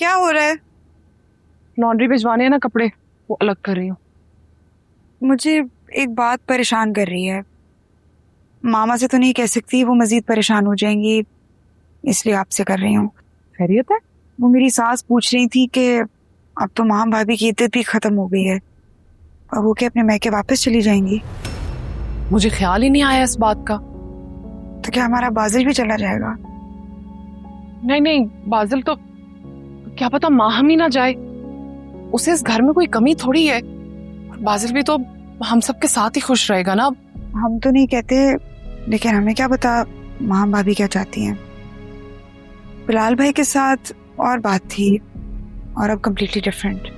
क्या हो रहा है? लॉन्ड्री भिजवाने हैं ना कपड़े, वो अलग कर रही हूँ। मुझे एक बात परेशान कर रही है। मामा से तो नहीं कह सकती, वो मजीद परेशान हो जाएंगी, इसलिए आपसे कर रही हूँ। खैरियत है? वो मेरी सास पूछ रही थी कि अब तो माम भाभी की इद्दत भी खत्म हो गई है, अब वो क्या अपने मैके वापस चली जाएंगी? मुझे ख्याल ही नहीं आया इस बात का। तो क्या हमारा बाजिल भी चला जाएगा? नहीं नहीं, बाजिल तो क्या पता माहम ही ना जाए। उसे इस घर में कोई कमी थोड़ी है। बाजिल भी तो हम सबके साथ ही खुश रहेगा ना। हम तो नहीं कहते, लेकिन हमें क्या पता माम भाभी क्या चाहती हैं। बिलाल भाई के साथ और बात थी, और अब कम्प्लीटली डिफरेंट।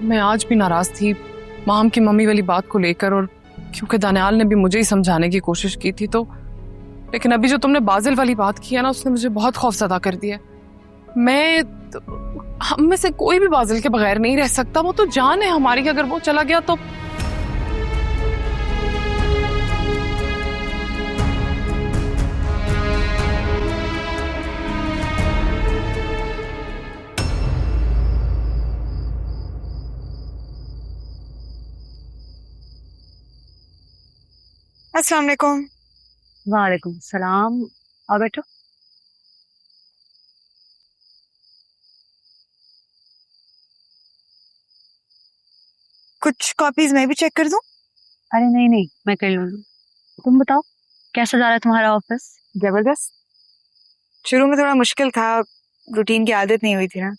मैं आज भी नाराज थी माहम की मम्मी वाली बात को लेकर, और क्योंकि दानियाल ने भी मुझे ही समझाने की कोशिश की थी तो। लेकिन अभी जो तुमने बाजिल वाली बात की है ना, उसने मुझे बहुत खौफजदा कर दिया। हम में से कोई भी बाजिल के बगैर नहीं रह सकता। वो तो जान है हमारी, अगर वो चला गया तो। अस्सलाम वालेकुम। वालेकुम सलाम। और बैठो। कुछ कॉपीज मैं भी चेक कर दूं? अरे नहीं नहीं, मैं कर लूंगी। तुम बताओ, कैसा जा रहा है तुम्हारा ऑफिस? जबरदस्त। शुरू में थोड़ा मुश्किल था, रूटीन की आदत नहीं हुई थी ना,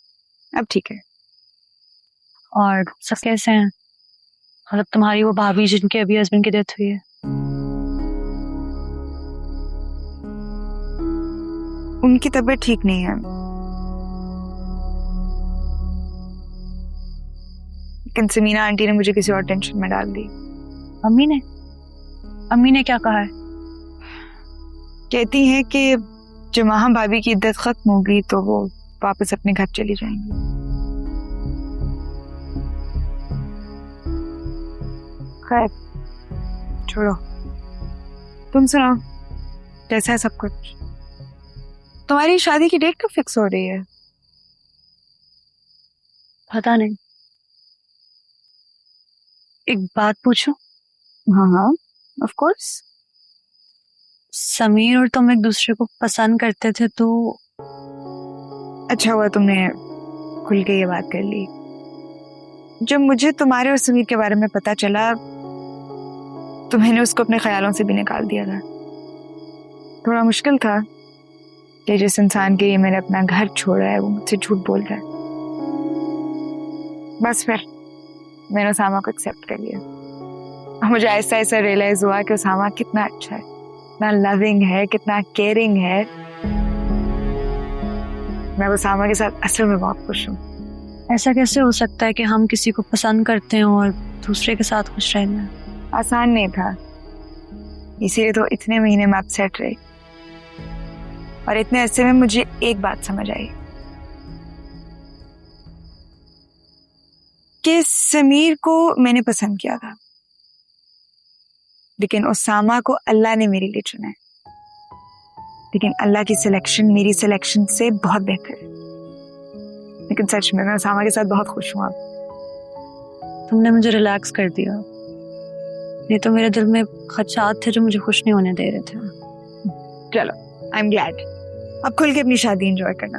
अब ठीक है। और सब कैसे हैं? मतलब तुम्हारी वो भाभी जिनके अभी हस्बैंड की डेथ हुई है। उनकी तबीयत ठीक नहीं है, लेकिन समीना आंटी ने मुझे किसी और टेंशन में डाल दी। अम्मी ने? अम्मी ने क्या कहा है? कहती हैं कि जब वहां भाभी की इद्दत खत्म होगी तो वो वापस अपने घर चली जाएंगी। खैर छोड़ो, तुम सुनाओ, कैसा है सब कुछ? तुम्हारी शादी की डेट कब फिक्स हो रही है? पता नहीं। एक बात पूछूं? हाँ हाँ, ऑफ कोर्स। समीर और तुम एक दूसरे को पसंद करते थे तो? अच्छा हुआ तुमने खुल के ये बात कर ली। जब मुझे तुम्हारे और समीर के बारे में पता चला तो मैंने उसको अपने ख्यालों से भी निकाल दिया था। थोड़ा मुश्किल था कि जिस इंसान के लिए मैंने अपना घर छोड़ा है वो मुझसे झूठ बोल रहा है। बस फिर मैंने उसामा को एक्सेप्ट कर लिया, और मुझे ऐसा ऐसा रियलाइज हुआ कि उसामा कितना अच्छा है, कितना लविंग है, कितना केयरिंग है। मैं उसामा के साथ असल में बहुत खुश हूँ। ऐसा कैसे हो सकता है कि हम किसी को पसंद करते हैं और दूसरे के साथ खुश रहना है? आसान नहीं था, इसीलिए तो इतने महीने में अपसेट रही। और इतने अरसे में मुझे एक बात समझ आई कि समीर को मैंने पसंद किया था, लेकिन उसामा को अल्लाह ने मेरे लिए चुना है। लेकिन अल्लाह की सिलेक्शन मेरी सिलेक्शन से बहुत बेहतर है। लेकिन सच में मैं उसामा के साथ बहुत खुश हूँ। अब तुमने मुझे रिलैक्स कर दिया, नहीं तो मेरे दिल में खदशात थे जो मुझे खुश नहीं होने दे रहे थे। चलो, आई एम ग्लैड। अब खुल के अपनी शादी एंजॉय करना।